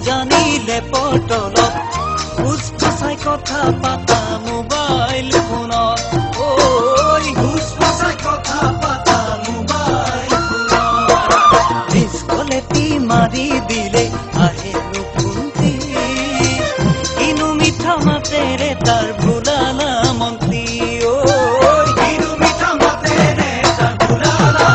জানিলে পটলত হুচফচাই কথা পাতা মোবাইল ফোনত হুচফচাই কথা পাতা মোবাইল ফোনত মিছ কলেটি মাৰি দিলে আহে নুপুন্তি কিনো মিঠা মাতেৰে তাৰ ভুলালা মন্ত্ৰী কিনো মিঠা মাতেৰে তাৰ ভুলালা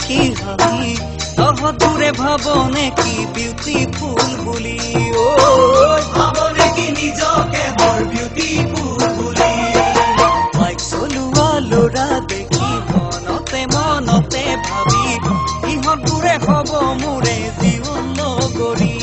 কি হামি তহদূৰে ভাবনে কি বিউটিফুল বুলি ভাবনে কি নিজকে বৰ বিউটিফুল বুলি বাইক চলোৱা ল'ৰা দেখি মনতে মনতে ভাবি ইহঁতবোৰে হ'ব মোৰে জীৱন নগৰী